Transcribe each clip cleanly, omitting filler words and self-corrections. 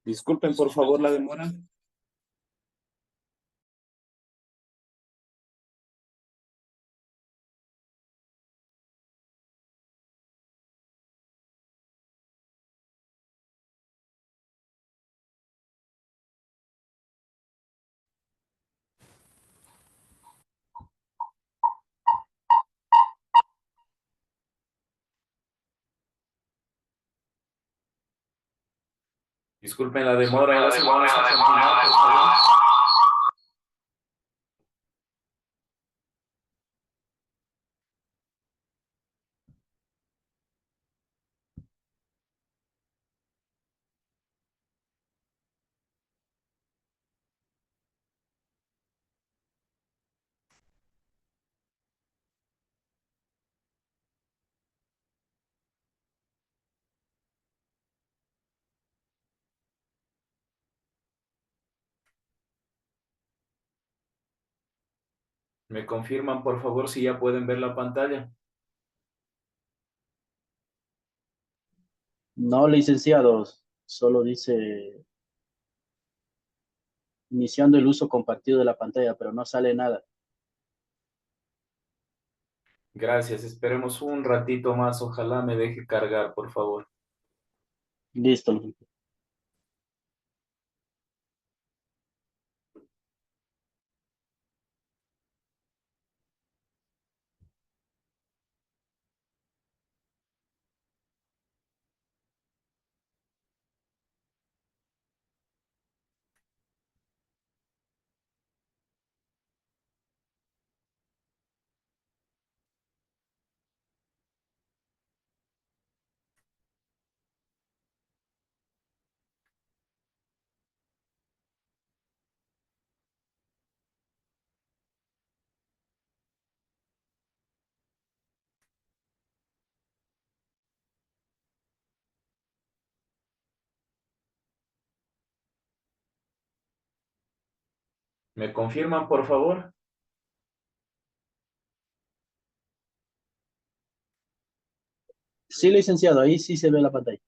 Disculpen por favor la demora. Disculpen la demora, ahora sí vamos a continuar, por favor. ¿Me confirman, por favor, si ya pueden ver la pantalla? No, licenciados, solo dice iniciando el uso compartido de la pantalla, pero no sale nada. Gracias, esperemos un ratito más, ojalá me deje cargar, por favor. Listo. ¿Me confirman, por favor? Sí, licenciado, ahí sí se ve la pantalla.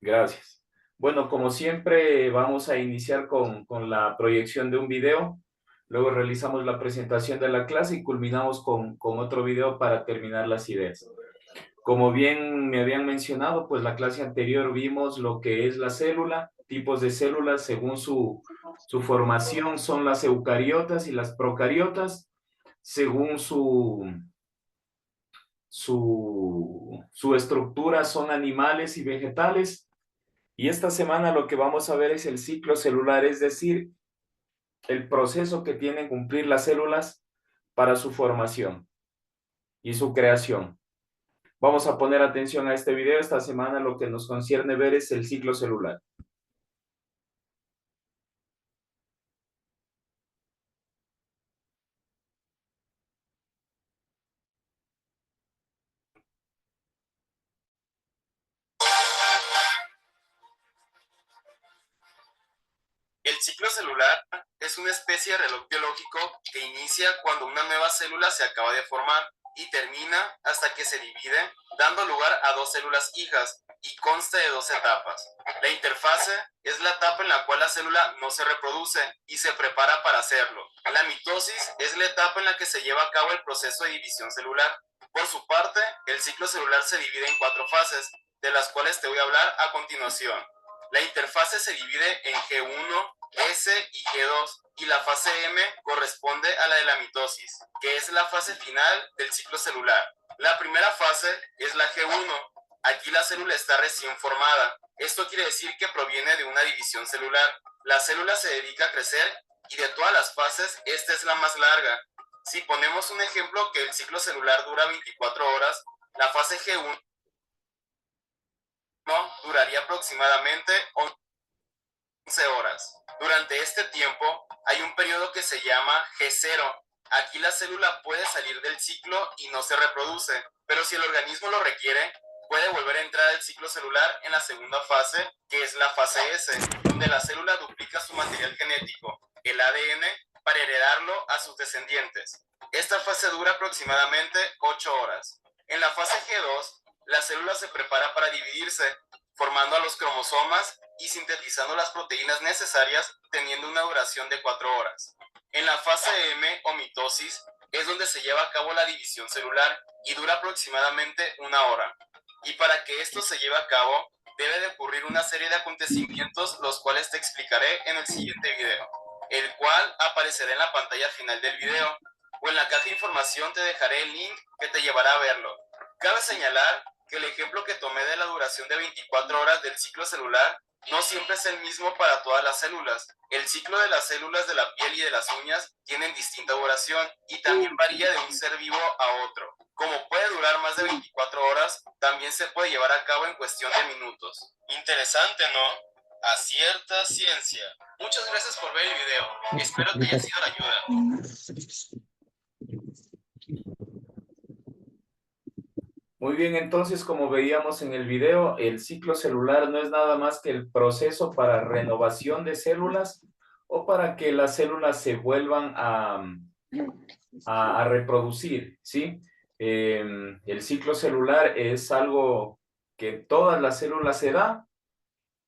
Gracias. Bueno, como siempre, vamos a iniciar con la proyección de un video. Luego realizamos la presentación de la clase y culminamos con otro video para terminar las ideas. Como bien me habían mencionado, pues la clase anterior vimos lo que es la célula, tipos de células según su formación son las eucariotas y las procariotas, según su estructura son animales y vegetales. Y esta semana lo que vamos a ver es el ciclo celular, es decir, el proceso que tienen que cumplir las células para su formación y su creación. Vamos a poner atención a este video. Esta semana lo que nos concierne ver es el ciclo celular. El ciclo celular es una especie de reloj biológico que inicia cuando una nueva célula se acaba de formar y termina hasta que se divide, dando lugar a dos células hijas y consta de dos etapas. La interfase es la etapa en la cual la célula no se reproduce y se prepara para hacerlo. La mitosis es la etapa en la que se lleva a cabo el proceso de división celular. Por su parte, el ciclo celular se divide en 4 fases, de las cuales te voy a hablar a continuación. La interfase se divide en G1, S y G2, y la fase M corresponde a la de la mitosis, que es la fase final del ciclo celular. La primera fase es la G1. Aquí la célula está recién formada. Esto quiere decir que proviene de una división celular. La célula se dedica a crecer y de todas las fases, esta es la más larga. Si ponemos un ejemplo que el ciclo celular dura 24 horas, la fase G1 duraría aproximadamente 11 horas. Durante este tiempo hay un periodo que se llama G0. Aquí la célula puede salir del ciclo y no se reproduce, pero si el organismo lo requiere, puede volver a entrar al ciclo celular en la segunda fase, que es la fase S, donde la célula duplica su material genético, el ADN, para heredarlo a sus descendientes. Esta fase dura aproximadamente 8 horas. En la fase G2, la célula se prepara para dividirse, formando a los cromosomas y sintetizando las proteínas necesarias, teniendo una duración de 4 horas. En la fase M o mitosis es donde se lleva a cabo la división celular y dura aproximadamente 1 hora. Y para que esto se lleve a cabo, debe de ocurrir una serie de acontecimientos, los cuales te explicaré en el siguiente video, el cual aparecerá en la pantalla final del video, o en la caja de información te dejaré el link que te llevará a verlo. Cabe señalar que el ejemplo que tomé de la duración de 24 horas del ciclo celular no siempre es el mismo para todas las células. El ciclo de las células de la piel y de las uñas tienen distinta duración y también varía de un ser vivo a otro. Como puede durar más de 24 horas, también se puede llevar a cabo en cuestión de minutos. Interesante, ¿no? Acierta ciencia. Muchas gracias por ver el video. Espero que haya sido de ayuda. Muy bien, entonces, como veíamos en el video, el ciclo celular no es nada más que el proceso para renovación de células o para que las células se vuelvan a reproducir, ¿sí? El ciclo celular es algo que en todas las células se da.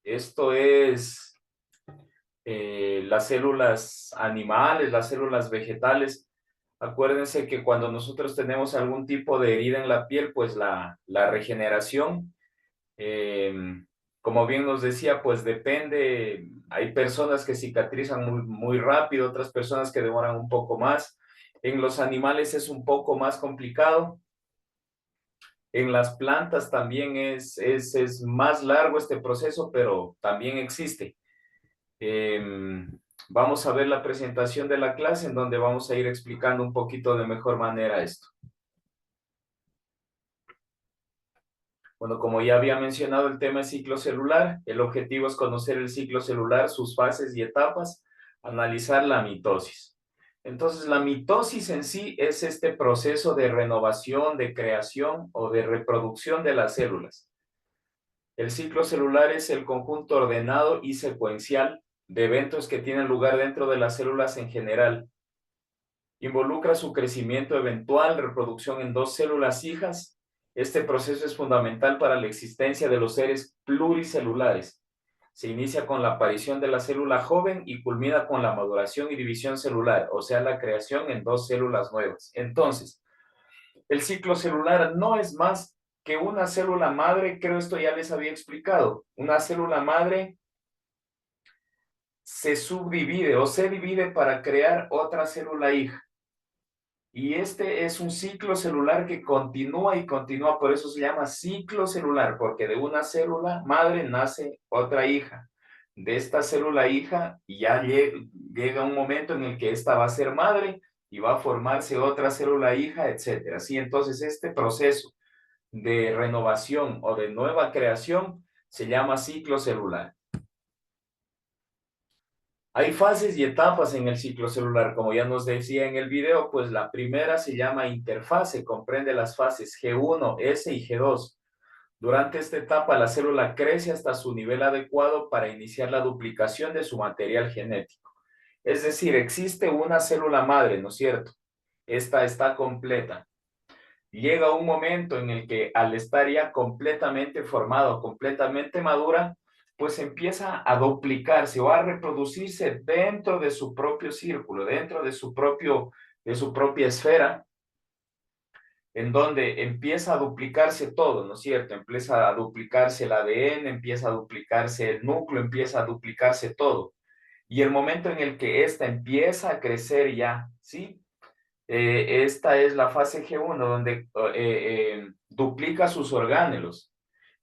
Esto es las células animales, las células vegetales. Acuérdense que cuando nosotros tenemos algún tipo de herida en la piel, pues la regeneración, como bien nos decía, pues depende. Hay personas que cicatrizan muy rápido, otras personas que demoran un poco más. En los animales es un poco más complicado. En las plantas también es más largo este proceso, pero también existe. Vamos a ver la presentación de la clase en donde vamos a ir explicando un poquito de mejor manera esto. Bueno, como ya había mencionado el tema de ciclo celular, el objetivo es conocer el ciclo celular, sus fases y etapas, analizar la mitosis. Entonces, la mitosis en sí es este proceso de renovación, de creación o de reproducción de las células. El ciclo celular es el conjunto ordenado y secuencial de eventos que tienen lugar dentro de las células en general. Involucra su crecimiento eventual, reproducción en 2 células hijas. Este proceso es fundamental para la existencia de los seres pluricelulares. Se inicia con la aparición de la célula joven y culmina con la maduración y división celular, o sea, la creación en 2 células nuevas. Entonces, el ciclo celular no es más que una célula madre, creo esto ya les había explicado. Una célula madre se subdivide o se divide para crear otra célula hija. Y este es un ciclo celular que continúa y continúa, por eso se llama ciclo celular, porque de una célula madre nace otra hija. De esta célula hija ya llega un momento en el que esta va a ser madre y va a formarse otra célula hija, etcétera. Sí, entonces este proceso de renovación o de nueva creación se llama ciclo celular. Hay fases y etapas en el ciclo celular, como ya nos decía en el video, pues la primera se llama interfase, comprende las fases G1, S y G2. Durante esta etapa, la célula crece hasta su nivel adecuado para iniciar la duplicación de su material genético. Es decir, existe una célula madre, ¿no es cierto? Esta está completa. Llega un momento en el que al estar ya completamente formado, completamente madura, pues empieza a duplicarse o a reproducirse dentro de su propio círculo, dentro de su propia esfera, en donde empieza a duplicarse todo, ¿no es cierto? Empieza a duplicarse el ADN, empieza a duplicarse el núcleo, empieza a duplicarse todo. Y el momento en el que ésta empieza a crecer ya, ¿sí? Esta es la fase G1, donde duplica sus orgánelos.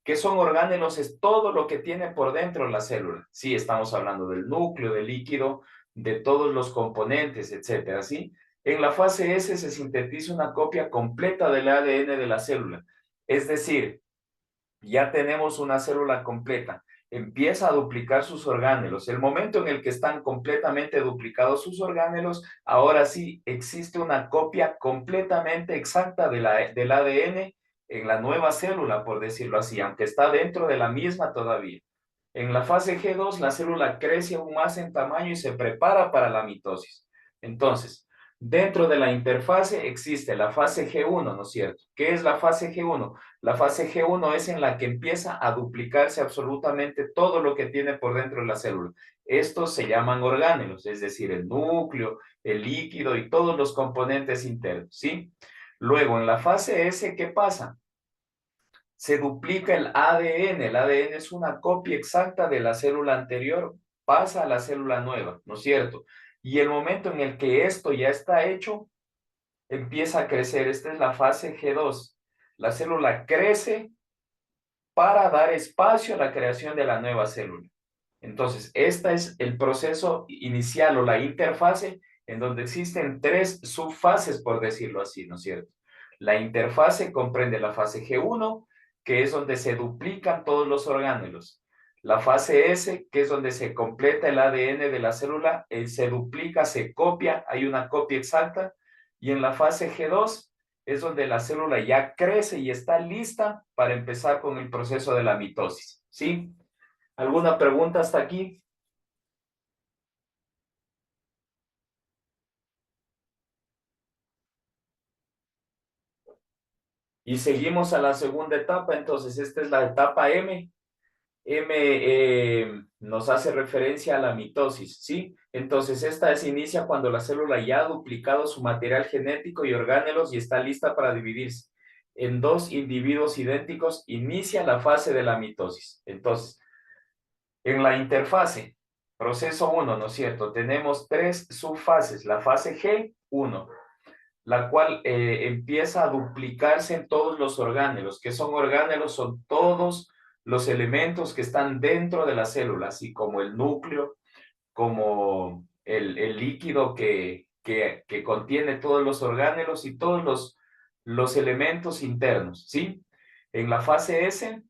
¿Qué son orgánelos? Es todo lo que tiene por dentro la célula. Sí, estamos hablando del núcleo, del líquido, de todos los componentes, etcétera, ¿sí? En la fase S se sintetiza una copia completa del ADN de la célula. Es decir, ya tenemos una célula completa. Empieza a duplicar sus orgánelos. El momento en el que están completamente duplicados sus orgánelos, ahora sí existe una copia completamente exacta del ADN en la nueva célula, por decirlo así, aunque está dentro de la misma todavía. En la fase G2, la célula crece aún más en tamaño y se prepara para la mitosis. Entonces, Dentro de la interfase existe la fase G1, ¿no es cierto? ¿Qué es la fase G1? La fase G1 es en la que empieza a duplicarse absolutamente todo lo que tiene por dentro de la célula. Estos se llaman orgánulos, es decir, el núcleo, el líquido y todos los componentes internos, ¿sí? Luego, en la fase S, ¿qué pasa? Se duplica el ADN. El ADN es una copia exacta de la célula anterior, pasa a la célula nueva, ¿no es cierto? Y el momento en el que esto ya está hecho, empieza a crecer. Esta es la fase G2. La célula crece para dar espacio a la creación de la nueva célula. Entonces, este es el proceso inicial o la interfase en donde existen tres subfases, por decirlo así, ¿no es cierto? La interfase comprende la fase G1, que es donde se duplican todos los orgánulos. La fase S, que es donde se completa el ADN de la célula, se duplica, se copia, hay una copia exacta. Y en la fase G2 es donde la célula ya crece y está lista para empezar con el proceso de la mitosis, ¿sí? ¿Alguna pregunta hasta aquí? Y seguimos a la segunda etapa, entonces esta es la etapa M. M nos hace referencia a la mitosis, ¿sí? Entonces esta se inicia cuando la célula ya ha duplicado su material genético y orgánulos y está lista para dividirse. En dos individuos idénticos inicia la fase de la mitosis. Entonces, en la interfase, proceso 1, ¿no es cierto? Tenemos tres subfases, la fase G1, la cual empieza a duplicarse en todos los orgánulos. ¿Qué son orgánulos? Son todos los elementos que están dentro de la célula, así como el núcleo, como el líquido que contiene todos los orgánulos y todos los elementos internos, ¿sí? En la fase S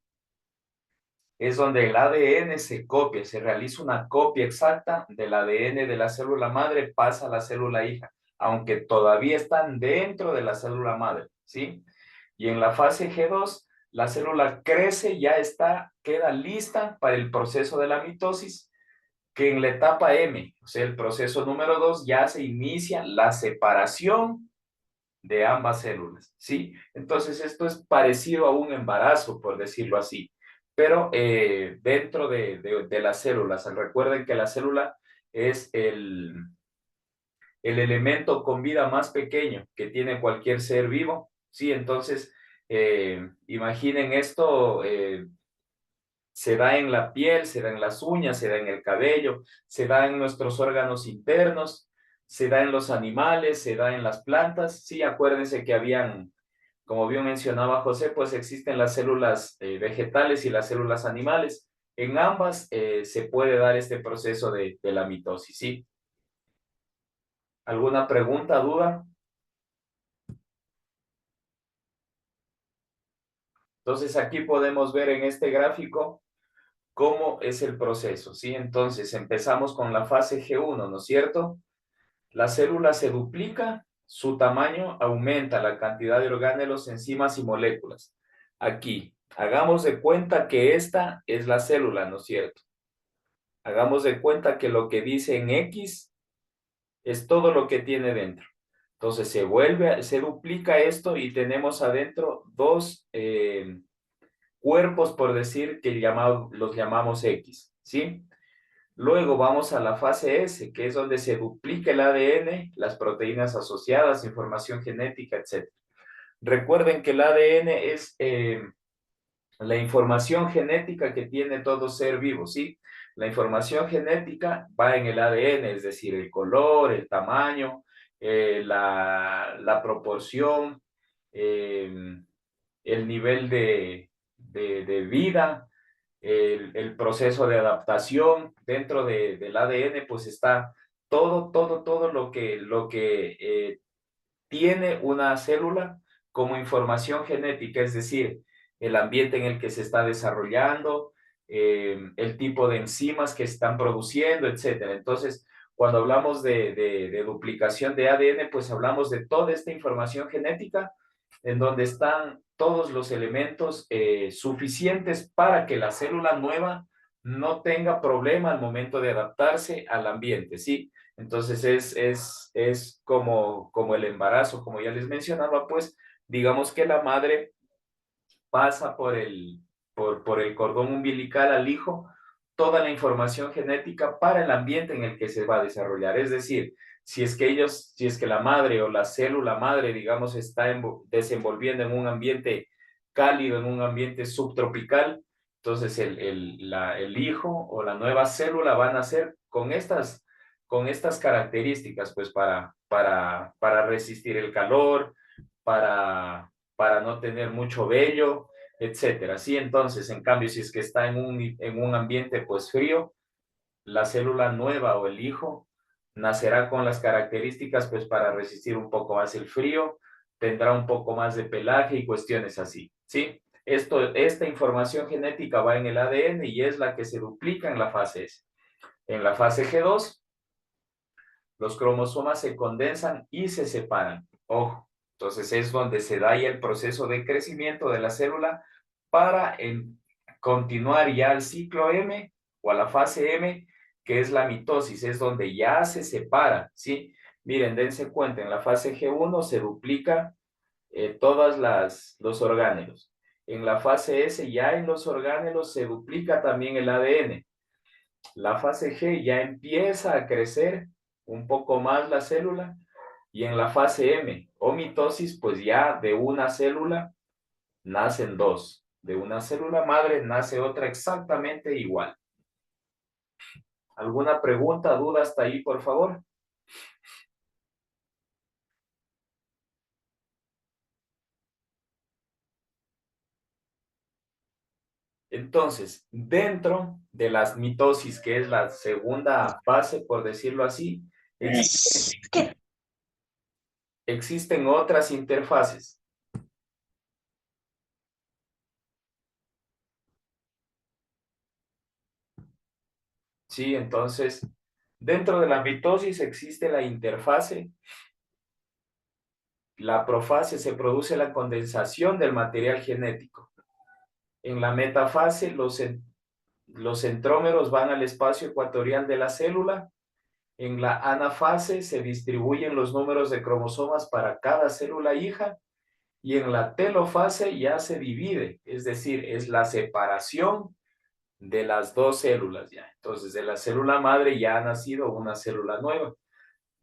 es donde el ADN se copia, se realiza una copia exacta del ADN de la célula madre, pasa a la célula hija, aunque todavía están dentro de la célula madre, ¿sí? Y en la fase G2, la célula crece, ya está, queda lista para el proceso de la mitosis, que en la etapa M, o sea, el proceso número 2, ya se inicia la separación de ambas células, ¿sí? Entonces, esto es parecido a un embarazo, por decirlo así, pero dentro de las células. Recuerden que la célula es el elemento con vida más pequeño que tiene cualquier ser vivo, ¿sí? Entonces, imaginen esto, se da en la piel, se da en las uñas, se da en el cabello, se da en nuestros órganos internos, se da en los animales, se da en las plantas. Sí, acuérdense que habían, como bien mencionaba José, pues existen las células vegetales y las células animales. En ambas se puede dar este proceso de la mitosis, ¿sí? ¿Alguna pregunta, duda? Entonces aquí podemos ver en este gráfico cómo es el proceso, ¿sí? Entonces empezamos con la fase G1, ¿no es cierto? La célula se duplica, su tamaño aumenta, la cantidad de orgánulos, enzimas y moléculas. Aquí, hagamos de cuenta que esta es la célula, ¿no es cierto? Hagamos de cuenta que lo que dice en X es todo lo que tiene dentro. Entonces se duplica esto y tenemos adentro dos cuerpos, por decir, que los llamamos X, ¿sí? Luego vamos a la fase S, que es donde se duplica el ADN, las proteínas asociadas, información genética, etc. Recuerden que el ADN es la información genética que tiene todo ser vivo, ¿sí? La información genética va en el ADN, es decir, el color, el tamaño, la proporción, el nivel de vida, el proceso de adaptación. Dentro del ADN, pues está todo lo que tiene una célula como información genética, es decir, el ambiente en el que se está desarrollando, el tipo de enzimas que están produciendo, etcétera. Entonces, cuando hablamos de duplicación de ADN, pues hablamos de toda esta información genética en donde están todos los elementos suficientes para que la célula nueva no tenga problema al momento de adaptarse al ambiente, ¿sí? Entonces es como el embarazo, como ya les mencionaba, pues digamos que la madre pasa por el cordón umbilical al hijo toda la información genética para el ambiente en el que se va a desarrollar. Es decir, si es que la madre o la célula madre, digamos, está desenvolviendo en un ambiente cálido, en un ambiente subtropical, entonces el hijo o la nueva célula van a nacer con estas características, pues para resistir el calor, para no tener mucho vello, etcétera. Sí, entonces, en cambio, si es que está en un ambiente pues frío, la célula nueva o el hijo nacerá con las características pues para resistir un poco más el frío, tendrá un poco más de pelaje y cuestiones así, ¿sí? Esta información genética va en el ADN y es la que se duplica en la fase S. En la fase G2, los cromosomas se condensan y se separan. Ojo, entonces es donde se da ya el proceso de crecimiento de la célula para continuar ya al ciclo M o a la fase M, que es la mitosis, es donde ya se separa, ¿sí? Miren, dense cuenta, en la fase G1 se duplica todos los orgánelos. En la fase S ya en los orgánelos se duplica también el ADN. La fase G ya empieza a crecer un poco más la célula y en la fase M o mitosis, pues ya de una célula nacen dos. De una célula madre nace otra exactamente igual. ¿Alguna pregunta, duda hasta ahí, por favor? Entonces, dentro de las mitosis, que es la segunda fase, por decirlo así, existen otras interfaces. Sí, entonces, dentro de la mitosis existe la interfase. La profase se produce la condensación del material genético. En la metafase, los centrómeros van al espacio ecuatorial de la célula. En la anafase se distribuyen los números de cromosomas para cada célula hija. Y en la telofase ya se divide, es decir, es la separación de las dos células ya. Entonces, de la célula madre ya ha nacido una célula nueva.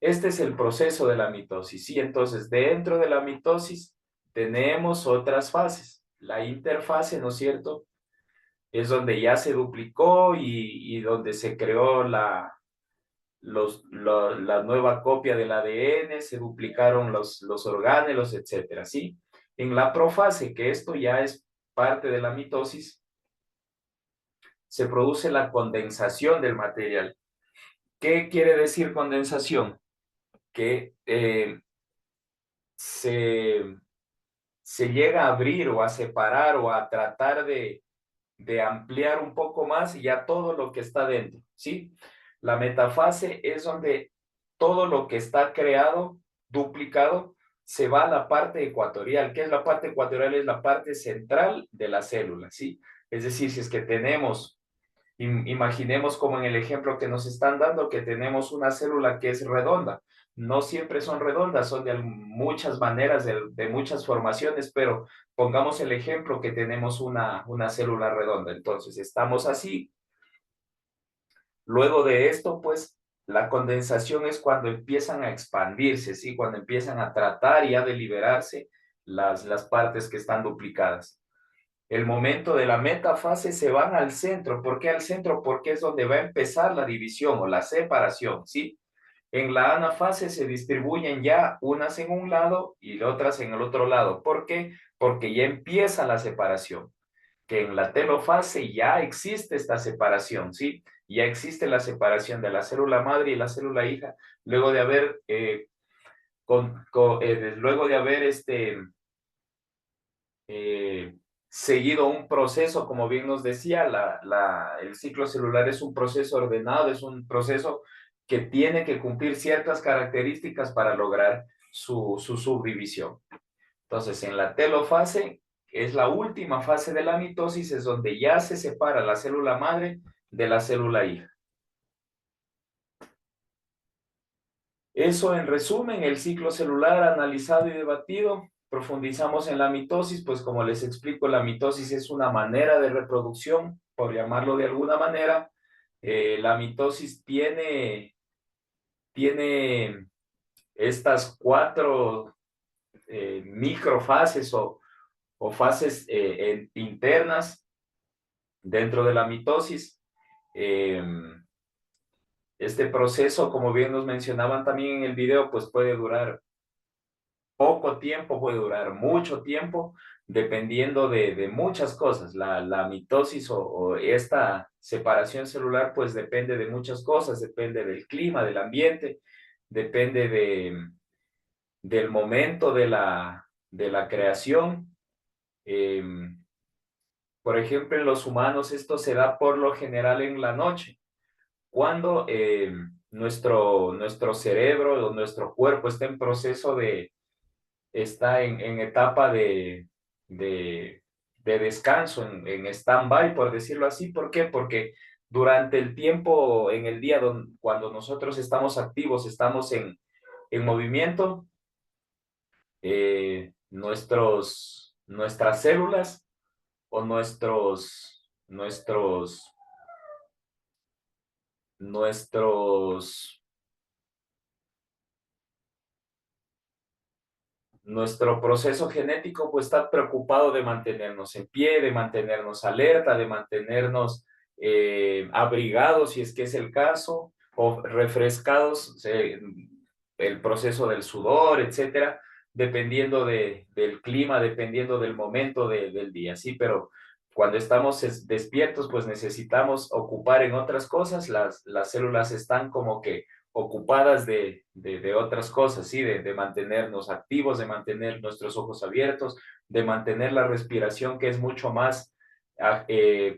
Este es el proceso de la mitosis. Y entonces, dentro de la mitosis tenemos otras fases. La interfase, ¿no es cierto? Es donde ya se duplicó y donde se creó la nueva copia del ADN, se duplicaron los orgánelos, etcétera, ¿sí? En la profase, que esto ya es parte de la mitosis, se produce la condensación del material. ¿Qué quiere decir condensación? Que se llega a abrir o a separar o a tratar de ampliar un poco más ya todo lo que está dentro, ¿sí? La metafase es donde todo lo que está creado, duplicado, se va a la parte ecuatorial. ¿Qué es la parte ecuatorial? Es la parte central de la célula, ¿sí? Es decir, si es que tenemos, imaginemos como en el ejemplo que nos están dando, que tenemos una célula que es redonda. No siempre son redondas, son de muchas maneras, de muchas formaciones, pero pongamos el ejemplo que tenemos una célula redonda. Entonces, estamos así. Luego de esto, pues, la condensación es cuando empiezan a expandirse, ¿sí? Cuando empiezan a tratar y a deliberarse las partes que están duplicadas. El momento de la metafase se van al centro. ¿Por qué al centro? Porque es donde va a empezar la división o la separación, ¿sí? En la anafase se distribuyen ya unas en un lado y otras en el otro lado. ¿Por qué? Porque ya empieza la separación. Que en la telofase ya existe esta separación, ¿sí? Ya existe la separación de la célula madre y la célula hija, luego de haber, luego de haber seguido un proceso, como bien nos decía, el ciclo celular es un proceso ordenado, es un proceso que tiene que cumplir ciertas características para lograr su subdivisión. Entonces, en la telofase, que es la última fase de la mitosis, es donde ya se separa la célula madre de la célula hija. Eso en resumen, el ciclo celular analizado y debatido. Profundizamos en la mitosis, pues como les explico, la mitosis es una manera de reproducción, por llamarlo de alguna manera. La mitosis tiene estas cuatro microfases o fases internas dentro de la mitosis. Este proceso, como bien nos mencionaban también en el video, pues puede durar poco tiempo, puede durar mucho tiempo, dependiendo de muchas cosas. La mitosis o esta separación celular, pues depende de muchas cosas, depende del clima, del ambiente, depende del momento de la creación. Eh, por ejemplo, en los humanos esto se da por lo general en la noche, cuando nuestro cerebro o nuestro cuerpo está en proceso está en etapa de descanso, en stand-by, por decirlo así. ¿Por qué? Porque durante el tiempo en el día cuando nosotros estamos activos, estamos en movimiento, nuestras células o nuestros nuestro proceso genético pues está preocupado de mantenernos en pie, de mantenernos alerta, de mantenernos abrigados si es que es el caso, o refrescados, el proceso del sudor, etcétera, dependiendo del clima, dependiendo del momento del día, sí, pero cuando estamos despiertos pues necesitamos ocupar en otras cosas, las células están como que ocupadas de otras cosas, ¿sí? De mantenernos activos, de mantener nuestros ojos abiertos, de mantener la respiración, que es mucho más,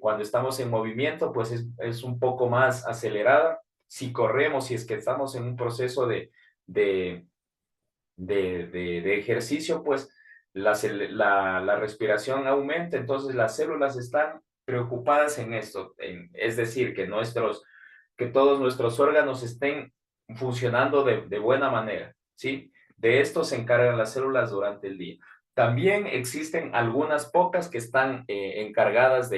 cuando estamos en movimiento, pues es un poco más acelerada. Si corremos, si es que estamos en un proceso de, de ejercicio, pues la respiración aumenta, entonces las células están preocupadas en esto, es decir, que todos nuestros órganos estén funcionando de buena manera, ¿sí? De esto se encargan las células durante el día. También existen algunas pocas que están encargadas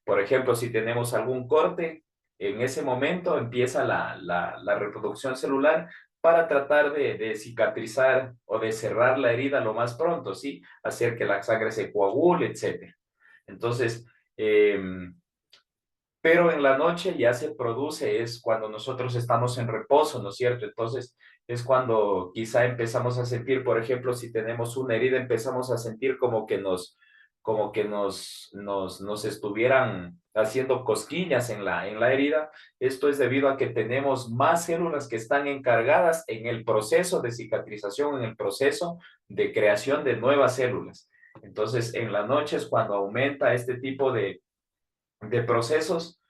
por ejemplo, si tenemos algún corte, en ese momento empieza la reproducción celular para tratar de cicatrizar o de cerrar la herida lo más pronto, ¿sí? Hacer que la sangre se coagule, etcétera. Entonces, pero en la noche ya se produce, es cuando nosotros estamos en reposo, ¿no es cierto? Entonces es cuando quizá empezamos a sentir, por ejemplo, si tenemos una herida, empezamos a sentir como que nos estuvieran haciendo cosquillas en la herida. Esto es debido a que tenemos más células que están encargadas en el proceso de cicatrización, en el proceso de creación de nuevas células. Entonces, en la noche es cuando aumenta este tipo de procesos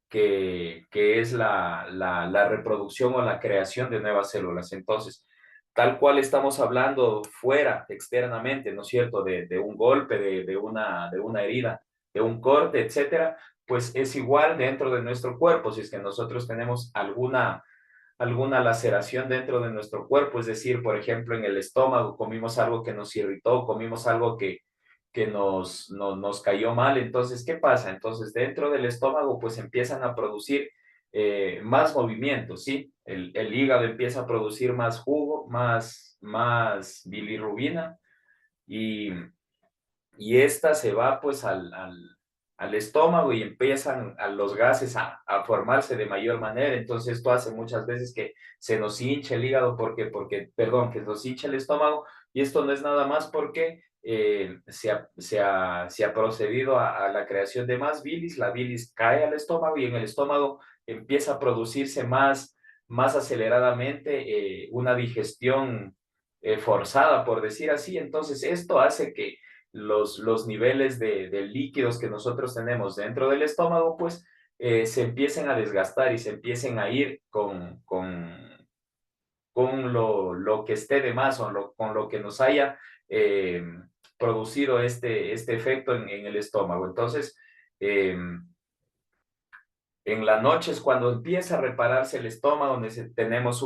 que es la reproducción o la creación de nuevas células. Entonces, tal cual estamos hablando fuera, externamente, ¿no es cierto?, de un golpe, de una herida, de un corte, etcétera, pues es igual dentro de nuestro cuerpo. Si es que nosotros tenemos alguna laceración dentro de nuestro cuerpo, es decir, por ejemplo, en el estómago comimos algo que nos irritó, comimos algo que nos cayó mal. Entonces, ¿qué pasa? Entonces, dentro del estómago, pues empiezan a producir más movimientos, ¿sí? El hígado empieza a producir más jugo, más bilirrubina y, y esta se va pues al estómago y empiezan los gases a formarse de mayor manera. Entonces, esto hace muchas veces que se nos hinche el hígado perdón, que nos hinche el estómago, y esto no es nada más porque se ha procedido a la creación de más bilis, la bilis cae al estómago y en el estómago empieza a producirse más aceleradamente una digestión forzada, por decir así. Entonces, esto hace que los niveles de líquidos que nosotros tenemos dentro del estómago, pues se empiecen a desgastar y se empiecen a ir con lo que esté de más o con lo que nos haya eh, producido este efecto en el estómago. Entonces, en la noche es cuando empieza a repararse el estómago, tenemos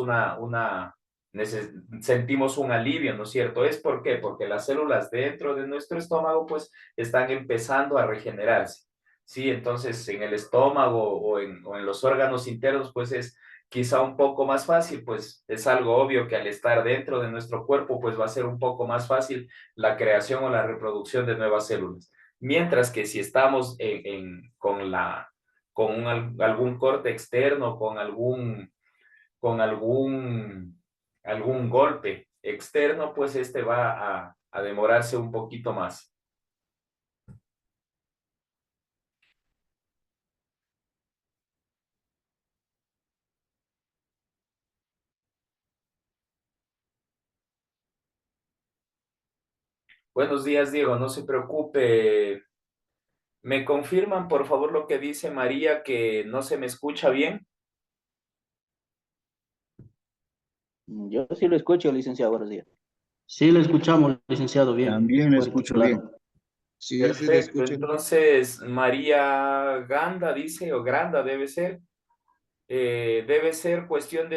sentimos un alivio, ¿no es cierto? ¿Es por qué? Porque las células dentro de nuestro estómago pues están empezando a regenerarse, ¿sí? Entonces en el estómago o en los órganos internos pues es quizá un poco más fácil, pues es algo obvio que al estar dentro de nuestro cuerpo pues va a ser un poco más fácil la creación o la reproducción de nuevas células. Mientras que si estamos con algún corte externo, con algún golpe externo, pues este va a demorarse un poquito más. Buenos días, Diego, no se preocupe. ¿Me confirman, por favor, lo que dice María, que no se me escucha bien? Yo sí lo escucho, licenciado, buenos días. Sí, lo escuchamos, licenciado, bien, También le fuerte y escucho bien. claro. Sí, yo sí le Perfecto, escucho. entonces María Ganda dice, o Granda debe ser cuestión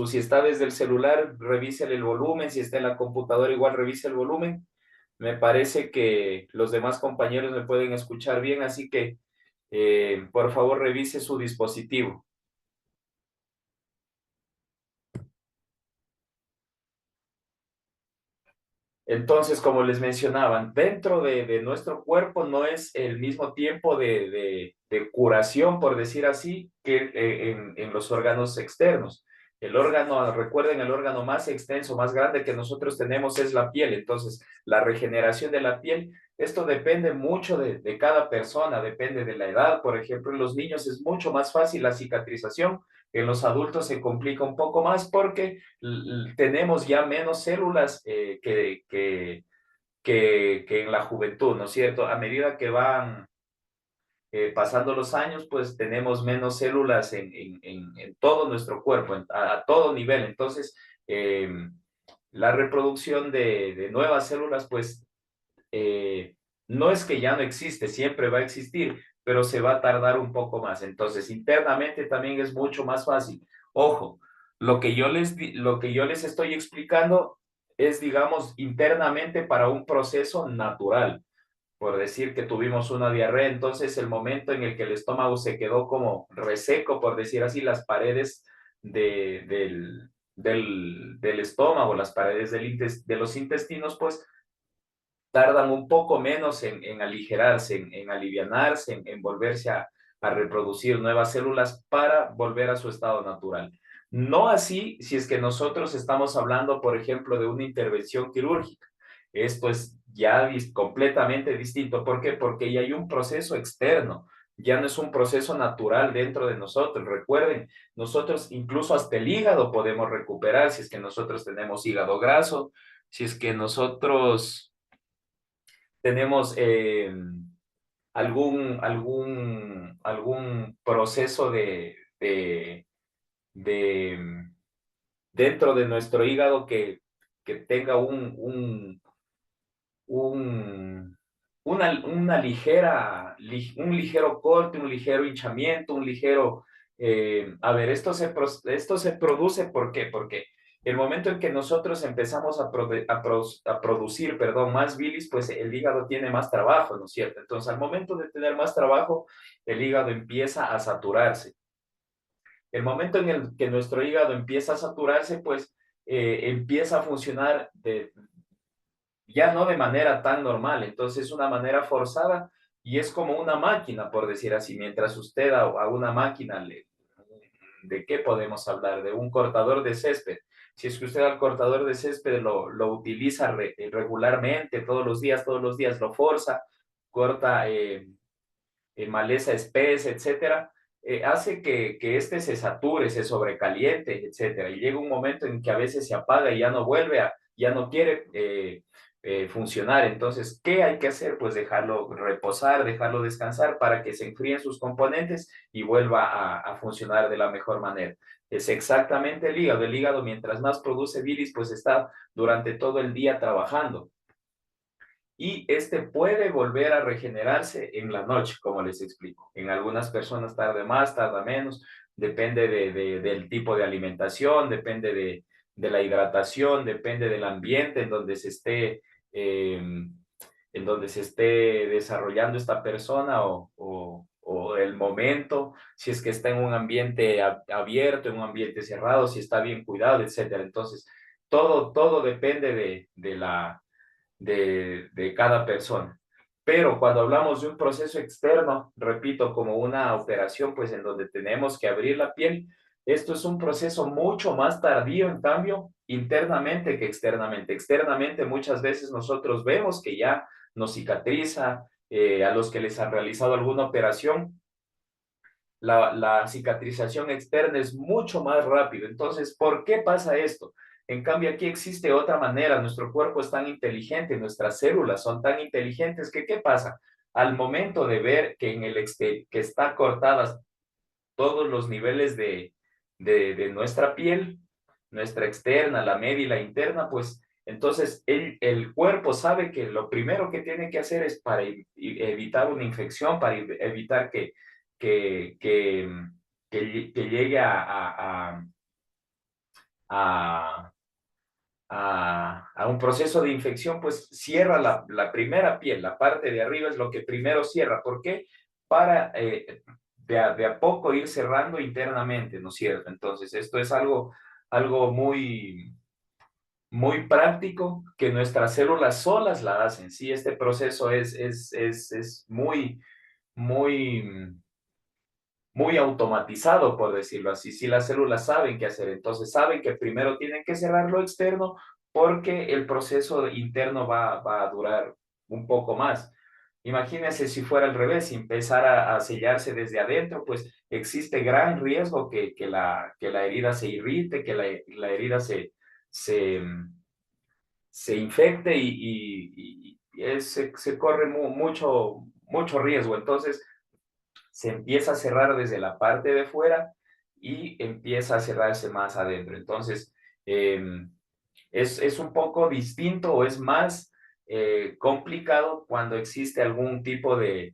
si está desde el celular, revise el volumen, si está en la computadora igual revise el volumen. Me parece que los demás compañeros me pueden escuchar bien, así que por favor revise su dispositivo. Entonces, como les mencionaban, dentro de nuestro cuerpo no es el mismo tiempo de curación, por decir así, que en los órganos externos. El órgano, recuerden, el órgano más extenso, más grande que nosotros tenemos es la piel. Entonces, la regeneración de la piel, esto depende mucho de cada persona, depende de la edad. Por ejemplo, en los niños es mucho más fácil la cicatrización. En los adultos se complica un poco más porque tenemos ya menos células que en la juventud, ¿no es cierto? A medida que van pasando los años, pues tenemos menos células en todo nuestro cuerpo, a todo nivel. Entonces, la reproducción de nuevas células, pues no es que ya no existe, siempre va a existir, pero se va a tardar un poco más. Entonces, internamente también es mucho más fácil. Ojo, lo que yo les estoy explicando es, digamos, internamente para un proceso natural. Por decir que tuvimos una diarrea, entonces el momento en el que el estómago se quedó como reseco, por decir así, las paredes del estómago, las paredes de los intestinos, pues tardan un poco menos en aligerarse, en alivianarse, en volverse a reproducir nuevas células para volver a su estado natural. No así si es que nosotros estamos hablando, por ejemplo, de una intervención quirúrgica. Esto es ya completamente distinto. ¿Por qué? Porque ya hay un proceso externo, ya no es un proceso natural dentro de nosotros. Recuerden, nosotros incluso hasta el hígado podemos recuperar si es que nosotros tenemos hígado graso, si es que nosotros tenemos algún proceso de dentro de nuestro hígado que tenga un, un ligero corte, un ligero hinchamiento, un ligero... a ver, esto se produce, ¿por qué? Porque el momento en que nosotros empezamos a producir, perdón, más bilis, pues el hígado tiene más trabajo, ¿no es cierto? Entonces, al momento de tener más trabajo, el hígado empieza a saturarse. El momento en el que nuestro hígado empieza a saturarse, pues empieza a funcionar ya no de manera tan normal, entonces una manera forzada y es como una máquina, por decir así, mientras usted a una máquina ¿de qué podemos hablar? De un cortador de césped. Si es que usted al cortador de césped lo utiliza regularmente, todos los días lo forza, corta maleza espesa, etcétera, hace que éste se sature, se sobrecaliente, etcétera. Y llega un momento en que a veces se apaga y ya no ya no quiere funcionar. Entonces, ¿qué hay que hacer? Pues dejarlo reposar, dejarlo descansar para que se enfríen sus componentes y vuelva a funcionar de la mejor manera. Es exactamente el hígado. El hígado, mientras más produce bilis, pues está durante todo el día trabajando y este puede volver a regenerarse en la noche, como les explico. En algunas personas tarda más, tarda menos. depende del tipo de alimentación, depende de la hidratación, depende del ambiente en donde se esté desarrollando esta persona o el momento, si es que está en un ambiente abierto, en un ambiente cerrado, si está bien cuidado, etcétera. Entonces, todo depende de cada persona. Pero cuando hablamos de un proceso externo, repito, como una operación, pues en donde tenemos que abrir la piel, esto es un proceso mucho más tardío, en cambio, internamente que externamente. Externamente muchas veces nosotros vemos que ya nos cicatriza, a los que les han realizado alguna operación, la cicatrización externa es mucho más rápido. Entonces, ¿por qué pasa esto? En cambio, aquí existe otra manera. Nuestro cuerpo es tan inteligente, nuestras células son tan inteligentes que, ¿qué pasa? Al momento de ver que en que está cortadas todos los niveles de nuestra piel, nuestra externa, la media y la interna, pues entonces el cuerpo sabe que lo primero que tiene que hacer es para evitar una infección, para evitar que, que, que llegue a, a un proceso de infección, pues cierra la primera piel, la parte de arriba es lo que primero cierra. ¿Por qué? Para de a poco ir cerrando internamente, ¿no es cierto? Entonces, esto es algo muy práctico que nuestras células solas la hacen. Sí, este proceso es muy, muy automatizado, por decirlo así. Si las células saben qué hacer, entonces saben que primero tienen que cerrar lo externo porque el proceso interno va a durar un poco más. Imagínense si fuera al revés, si empezara a sellarse desde adentro, pues existe gran riesgo que la herida se irrite, que la herida se, se infecte se corre mucho riesgo. Entonces, se empieza a cerrar desde la parte de fuera y empieza a cerrarse más adentro. Entonces, eh, es un poco distinto o es más complicado cuando existe algún tipo de,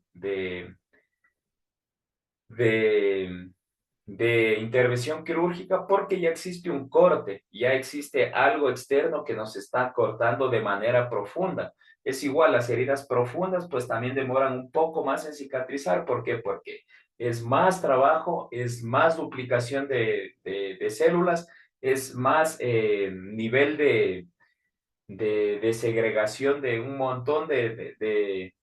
de intervención quirúrgica porque ya existe un corte, ya existe algo externo que nos está cortando de manera profunda. Es igual, las heridas profundas pues también demoran un poco más en cicatrizar. ¿Por qué? Porque es más trabajo, es más duplicación de células, es más nivel de segregación de un montón de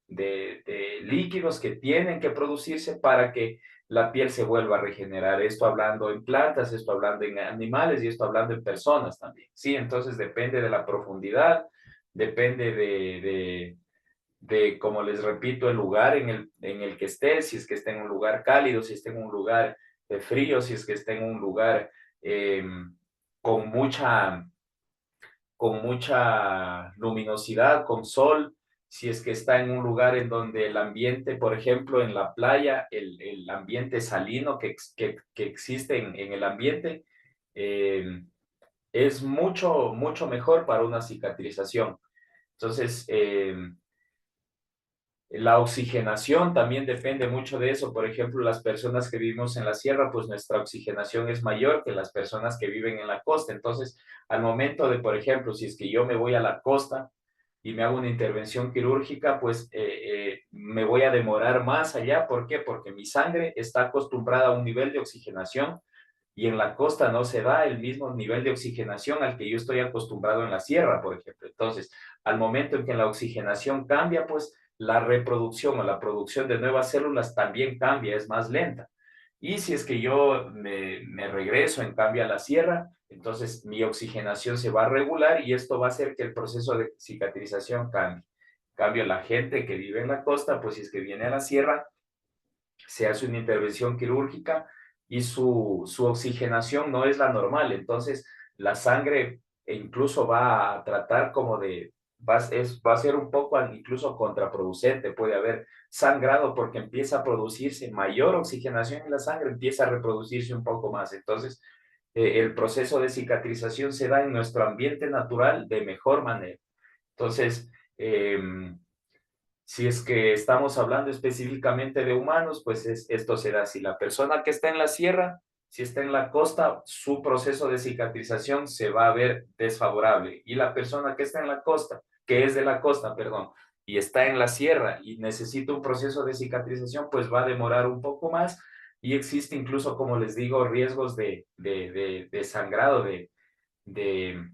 líquidos que tienen que producirse para que la piel se vuelva a regenerar. Esto hablando en plantas, esto hablando en animales y esto hablando en personas también. Sí, entonces depende de la profundidad, depende como les repito, el lugar en el que esté, si es que está en un lugar cálido, si está en un lugar frío, si es que está en un lugar con con mucha luminosidad, con sol, si es que está en un lugar en donde el ambiente, por ejemplo, en la playa, el ambiente salino que existe en el ambiente, eh, es mucho mejor para una cicatrización. Entonces, la oxigenación también depende mucho de eso. Por ejemplo, las personas que vivimos en la sierra, pues nuestra oxigenación es mayor que las personas que viven en la costa. Entonces, al momento de, por ejemplo, si es que yo me voy a la costa y me hago una intervención quirúrgica, pues me voy a demorar más allá. ¿Por qué? Porque mi sangre está acostumbrada a un nivel de oxigenación y en la costa no se da el mismo nivel de oxigenación al que yo estoy acostumbrado en la sierra, por ejemplo. Entonces, al momento en que la oxigenación cambia, pues la reproducción o la producción de nuevas células también cambia, es más lenta. Y si es que yo me regreso en cambio a la sierra, entonces mi oxigenación se va a regular y esto va a hacer que el proceso de cicatrización cambie. En cambio, la gente que vive en la costa, pues si es que viene a la sierra, se hace una intervención quirúrgica y su oxigenación no es la normal. Entonces, la sangre incluso va a tratar como va a ser un poco incluso contraproducente. Puede haber sangrado porque empieza a producirse mayor oxigenación en la sangre, empieza a reproducirse un poco más. Entonces, el proceso de cicatrización se da en nuestro ambiente natural de mejor manera. Entonces, si es que estamos hablando específicamente de humanos, pues esto será así. La persona que está en la sierra Si está en la costa, su proceso de cicatrización se va a ver desfavorable. Y la persona que está en la costa, que es de la costa, perdón, y está en la sierra y necesita un proceso de cicatrización, pues va a demorar un poco más y existe incluso, como les digo, riesgos de sangrado, de, de,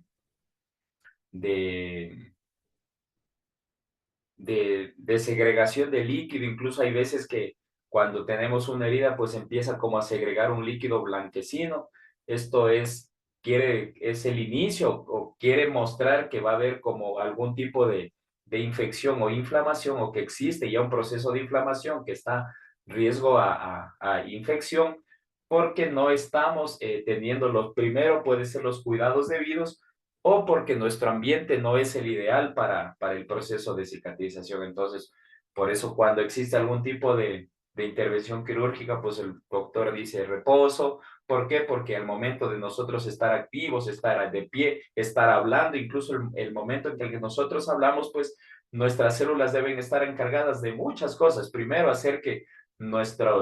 de segregación de líquido. Incluso hay veces que cuando tenemos una herida, pues empieza como a segregar un líquido blanquecino. Esto es el inicio o quiere mostrar que va a haber como algún tipo de infección o inflamación, o que existe ya un proceso de inflamación que está riesgo a infección, porque no estamos teniendo los, primero puede ser los cuidados debidos, o porque nuestro ambiente no es el ideal para el proceso de cicatrización. Entonces, por eso cuando existe algún tipo de intervención quirúrgica, pues el doctor dice reposo. ¿Por qué? Porque al momento de nosotros estar activos, estar de pie, estar hablando, incluso el momento en el que nosotros hablamos, pues nuestras células deben estar encargadas de muchas cosas. Primero, hacer que nuestra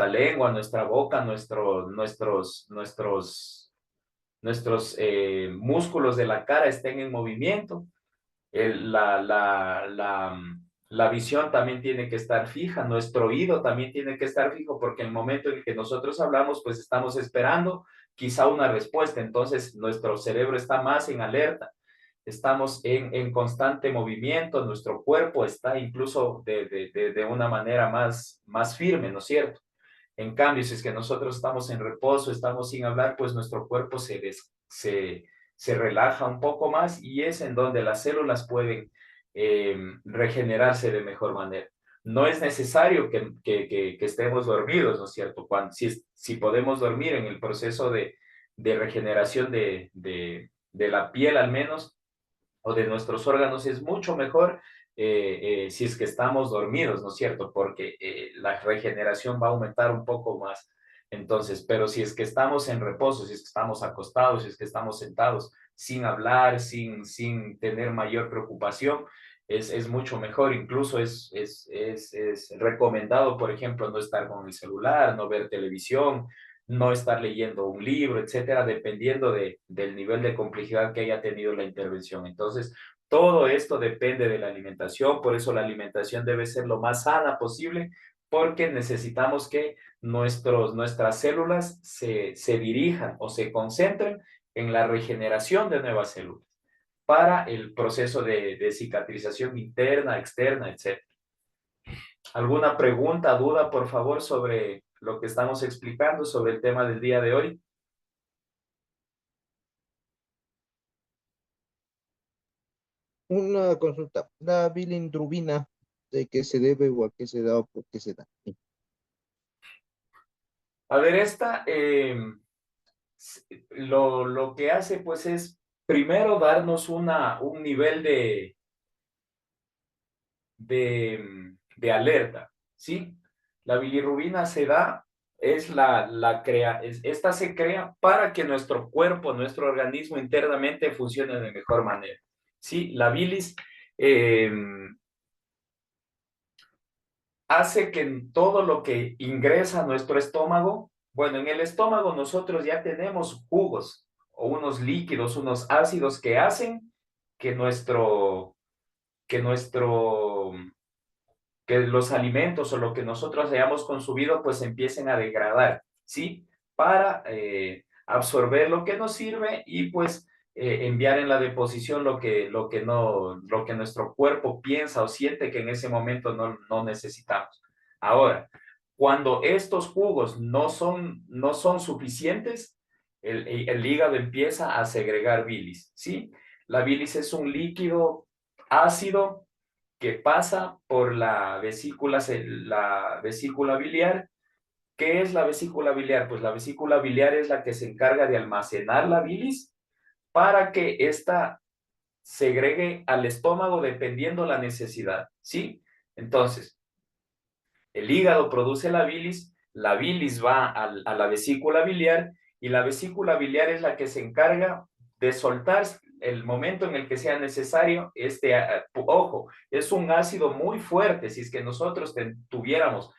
lengua, nuestra boca, nuestros músculos de la cara estén en movimiento. El, la visión también tiene que estar fija, nuestro oído también tiene que estar fijo, porque en el momento en que nosotros hablamos, pues estamos esperando quizá una respuesta. Entonces nuestro cerebro está más en alerta, estamos en constante movimiento, nuestro cuerpo está incluso de una manera más firme, ¿no es cierto? En cambio, si es que nosotros estamos en reposo, estamos sin hablar, pues nuestro cuerpo se relaja un poco más, y es en donde las células pueden regenerarse de mejor manera. No es necesario que estemos dormidos, ¿no es cierto? Si podemos dormir en el proceso de regeneración de la piel al menos, o de nuestros órganos, es mucho mejor si es que estamos dormidos, ¿no es cierto? Porque la regeneración va a aumentar un poco más. Entonces, pero si es que estamos en reposo, si es que estamos acostados, si es que estamos sentados, sin hablar, sin tener mayor preocupación, es mucho mejor. Incluso es recomendado, por ejemplo, no estar con el celular, no ver televisión, no estar leyendo un libro, etcétera, dependiendo del nivel de complejidad que haya tenido la intervención. Entonces, todo esto depende de la alimentación, por eso la alimentación debe ser lo más sana posible, porque necesitamos que nuestras células se dirijan o se concentren en la regeneración de nuevas células para el proceso de cicatrización interna, externa, etcétera. ¿Alguna pregunta, duda, por favor, sobre lo que estamos explicando, sobre el tema del día de hoy? Una consulta. La bilirrubina, ¿de qué se debe o a qué se da o por qué se da? Sí. A ver, lo que hace pues es primero darnos un nivel de alerta, ¿sí? La bilirrubina se da, esta se crea para que nuestro cuerpo, nuestro organismo internamente funcione de mejor manera, ¿sí? La bilis eh, hace que en todo lo que ingresa a nuestro estómago, bueno, en el estómago nosotros ya tenemos jugos o unos líquidos, unos ácidos que hacen que que nuestro, que los alimentos o lo que nosotros hayamos consumido pues empiecen a degradar, ¿sí? Para absorber lo que nos sirve y pues enviar en la deposición lo que nuestro cuerpo piensa o siente que en ese momento no necesitamos. Ahora, cuando estos jugos no son suficientes, el hígado empieza a segregar bilis, ¿sí? La bilis es un líquido ácido que pasa por la vesícula biliar. ¿Qué es la vesícula biliar? Pues la vesícula biliar es la que se encarga de almacenar la bilis para que ésta segregue al estómago dependiendo la necesidad, ¿sí? Entonces, el hígado produce la bilis va a la vesícula biliar, y la vesícula biliar es la que se encarga de soltar el momento en el que sea necesario. Ojo, es un ácido muy fuerte. Si es que nosotros tuviéramos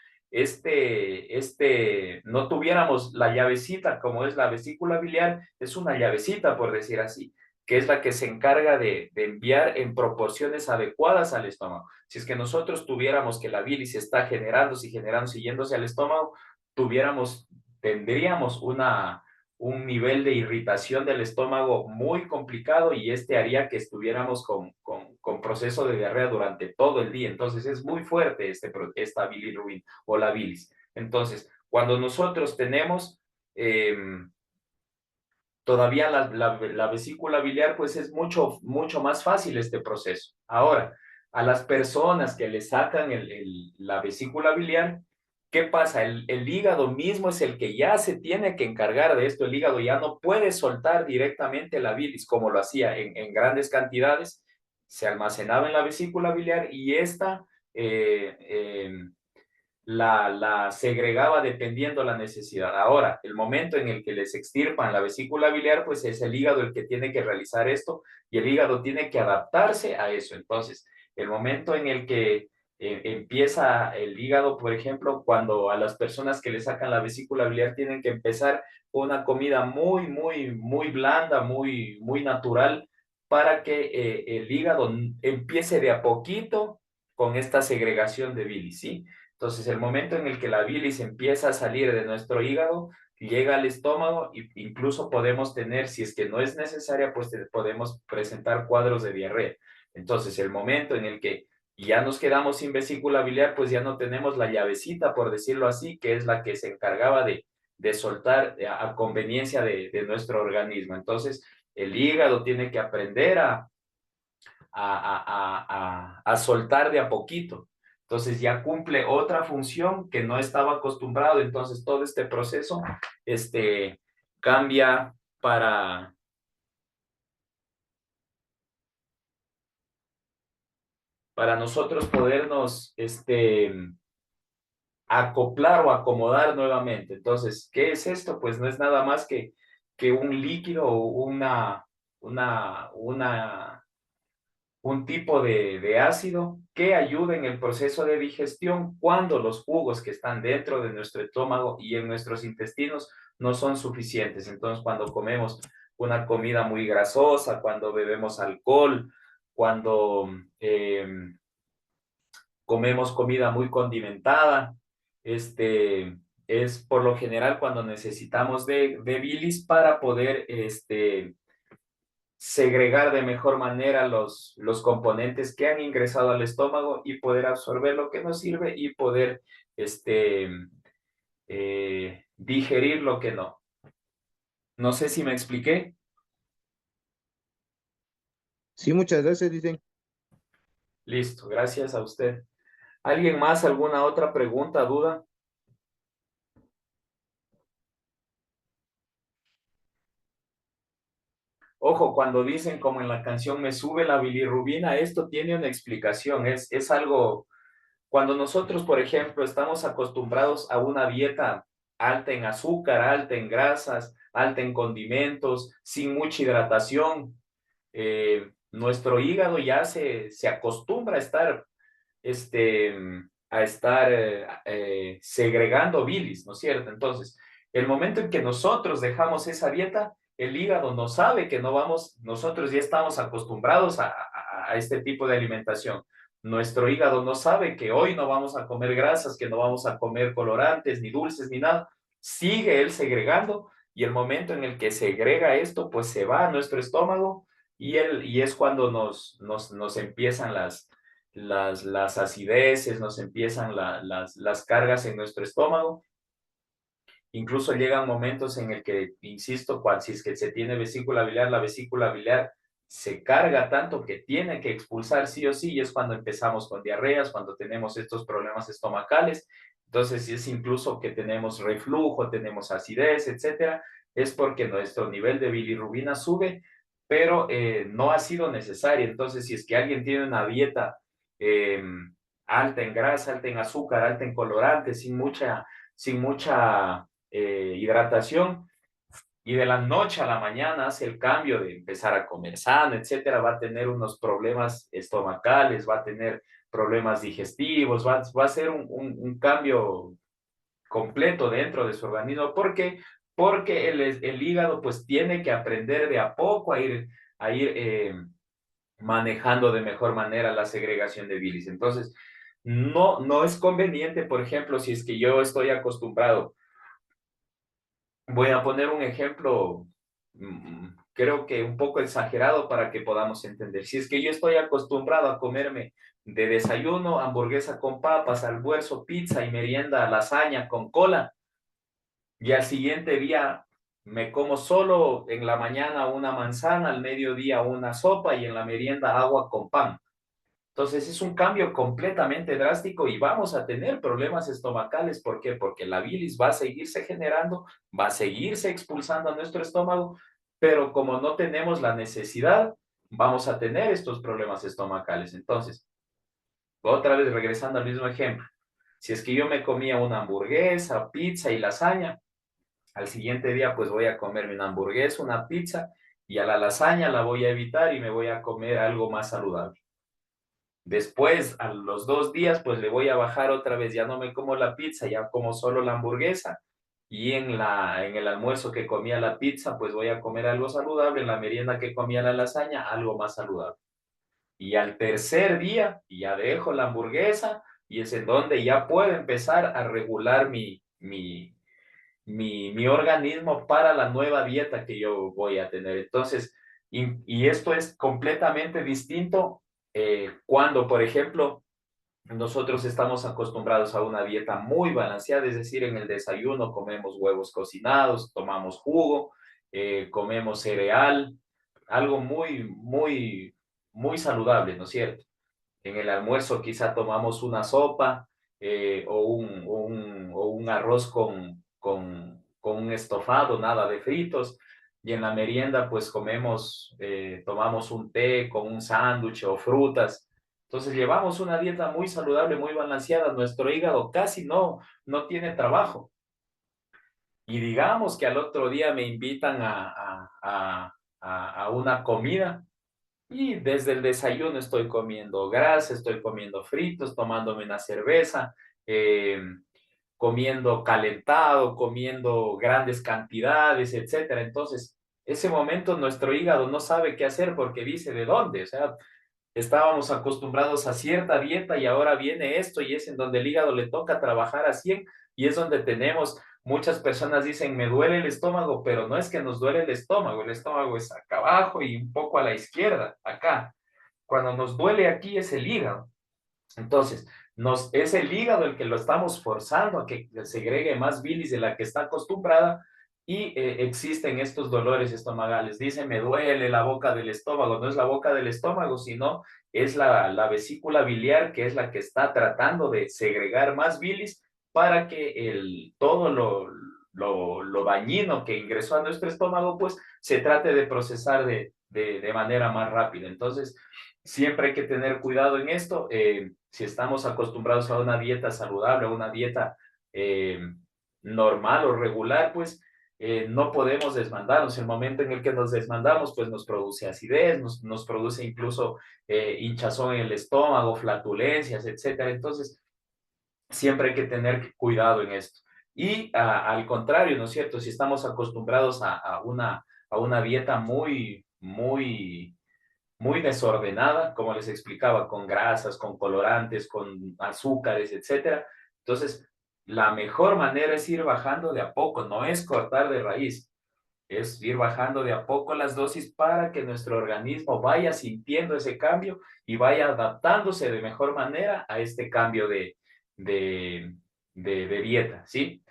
no tuviéramos la llavecita, como es la vesícula biliar, es una llavecita, por decir así, que es la que se encarga de enviar en proporciones adecuadas al estómago. Si es que nosotros tuviéramos que la bilis está generándose y generándose y yéndose al estómago, tendríamos un nivel de irritación del estómago muy complicado y haría que estuviéramos con proceso de diarrea durante todo el día. Entonces es muy fuerte esta bilirrubina o la bilis. Entonces, cuando nosotros tenemos todavía la vesícula biliar, pues es mucho más fácil este proceso. Ahora, a las personas que le sacan la vesícula biliar, ¿qué pasa? El hígado mismo es el que ya se tiene que encargar de esto. El hígado ya no puede soltar directamente la bilis como lo hacía en grandes cantidades. Se almacenaba en la vesícula biliar y esta la segregaba dependiendo la necesidad. Ahora, el momento en el que les extirpan la vesícula biliar, pues es el hígado el que tiene que realizar esto y el hígado tiene que adaptarse a eso. Entonces, el momento en el que empieza el hígado, por ejemplo, cuando a las personas que le sacan la vesícula biliar tienen que empezar con una comida muy blanda, muy natural, para que el hígado empiece de a poquito con esta segregación de bilis, ¿sí? Entonces, el momento en el que la bilis empieza a salir de nuestro hígado, llega al estómago e incluso podemos tener, si es que no es necesaria, pues podemos presentar cuadros de diarrea. Entonces, el momento en el que ya nos quedamos sin vesícula biliar, pues ya no tenemos la llavecita, por decirlo así, que es la que se encargaba de soltar a conveniencia de nuestro organismo. Entonces, el hígado tiene que aprender a soltar de a poquito. Entonces ya cumple otra función que no estaba acostumbrado. Entonces todo este proceso cambia para nosotros podernos acoplar o acomodar nuevamente. Entonces, ¿qué es esto? Pues no es nada más que un líquido o un tipo de ácido que ayuda en el proceso de digestión cuando los jugos que están dentro de nuestro estómago y en nuestros intestinos no son suficientes. Entonces, cuando comemos una comida muy grasosa, cuando bebemos alcohol, cuando comemos comida muy condimentada, es por lo general cuando necesitamos de bilis para poder segregar de mejor manera los componentes que han ingresado al estómago y poder absorber lo que nos sirve y poder digerir lo que no. No sé si me expliqué. Sí, muchas gracias, dicen. Listo, gracias a usted. ¿Alguien más? ¿Alguna otra pregunta, duda? Ojo, cuando dicen como en la canción me sube la bilirrubina, esto tiene una explicación, es algo. Cuando nosotros, por ejemplo, estamos acostumbrados a una dieta alta en azúcar, alta en grasas, alta en condimentos, sin mucha hidratación, nuestro hígado ya se acostumbra este, a estar segregando bilis, ¿no es cierto? Entonces, el momento en que nosotros dejamos esa dieta, el hígado no sabe que no vamos, nosotros ya estamos acostumbrados a este tipo de alimentación. Nuestro hígado no sabe que hoy no vamos a comer grasas, que no vamos a comer colorantes, ni dulces, ni nada. Sigue él segregando y el momento en el que segrega esto, pues se va a nuestro estómago y es cuando nos empiezan las acideces, nos empiezan las cargas en nuestro estómago. Incluso llegan momentos en el que, insisto, si es que se tiene vesícula biliar, la vesícula biliar se carga tanto que tiene que expulsar sí o sí, y es cuando empezamos con diarreas, cuando tenemos estos problemas estomacales. Entonces, si es incluso que tenemos reflujo, tenemos acidez, etcétera, es porque nuestro nivel de bilirrubina sube, pero no ha sido necesario. Entonces, si es que alguien tiene una dieta eh, alta en grasa, alta en azúcar, alta en colorantes, sin mucha hidratación, y de la noche a la mañana hace el cambio de empezar a comer sano, etcétera, va a tener unos problemas estomacales, va a tener problemas digestivos, va a ser un cambio completo dentro de su organismo. ¿Por qué? Porque el hígado pues tiene que aprender de a poco a ir manejando de mejor manera la segregación de bilis. Entonces, no es conveniente, por ejemplo, si es que yo estoy acostumbrado. Voy a poner un ejemplo, creo que un poco exagerado para que podamos entender. Si es que yo estoy acostumbrado a comerme de desayuno hamburguesa con papas, almuerzo pizza y merienda lasaña con cola, y al siguiente día me como solo en la mañana una manzana, al mediodía una sopa y en la merienda agua con pan. Entonces es un cambio completamente drástico y vamos a tener problemas estomacales. ¿Por qué? Porque la bilis va a seguirse generando, va a seguirse expulsando a nuestro estómago, pero como no tenemos la necesidad, vamos a tener estos problemas estomacales. Entonces, otra vez regresando al mismo ejemplo, si es que yo me comía una hamburguesa, pizza y lasaña, al siguiente día pues voy a comerme una hamburguesa, una pizza y a la lasaña la voy a evitar y me voy a comer algo más saludable. Después, a los 2 días, pues le voy a bajar otra vez, ya no me como la pizza, ya como solo la hamburguesa. Y en el almuerzo que comía la pizza, pues voy a comer algo saludable. En la merienda que comía la lasaña, algo más saludable. Y al tercer día, ya dejo la hamburguesa y es en donde ya puedo empezar a regular mi organismo para la nueva dieta que yo voy a tener. Entonces, y esto es completamente distinto cuando, por ejemplo, nosotros estamos acostumbrados a una dieta muy balanceada, es decir, en el desayuno comemos huevos cocinados, tomamos jugo, comemos cereal, algo muy saludable, ¿no es cierto? En el almuerzo quizá tomamos una sopa o un arroz con un estofado, nada de fritos. Y en la merienda pues tomamos un té con un sándwich o frutas. Entonces llevamos una dieta muy saludable, muy balanceada. Nuestro hígado casi no tiene trabajo. Y digamos que al otro día me invitan a una comida y desde el desayuno estoy comiendo grasa, estoy comiendo fritos, tomándome una cerveza, eh, comiendo calentado, comiendo grandes cantidades, etcétera. Entonces, ese momento nuestro hígado no sabe qué hacer porque dice de dónde, o sea, estábamos acostumbrados a cierta dieta y ahora viene esto y es en donde el hígado le toca trabajar a 100 y es donde tenemos, muchas personas dicen, me duele el estómago, pero no es que nos duele el estómago es acá abajo y un poco a la izquierda, acá. Cuando nos duele aquí es el hígado. Entonces, es el hígado el que lo estamos forzando a que segregue más bilis de la que está acostumbrada y existen estos dolores estomagales. Dice, me duele la boca del estómago. No es la boca del estómago, sino es la vesícula biliar que es la que está tratando de segregar más bilis para que todo lo dañino que ingresó a nuestro estómago, pues se trate de procesar de manera más rápida. Entonces, siempre hay que tener cuidado en esto. Si estamos acostumbrados a una dieta saludable, a una dieta eh, normal o regular, pues no podemos desmandarnos. El momento en el que nos desmandamos, pues nos produce acidez, nos produce incluso hinchazón en el estómago, flatulencias, etcétera. Entonces, siempre hay que tener cuidado en esto. Y al contrario, ¿no es cierto? Si estamos acostumbrados a una dieta muy desordenada, como les explicaba, con grasas, con colorantes, con azúcares, etcétera. Entonces, la mejor manera es ir bajando de a poco, no es cortar de raíz, es ir bajando de a poco las dosis para que nuestro organismo vaya sintiendo ese cambio y vaya adaptándose de mejor manera a este cambio de, de dieta, ¿sí?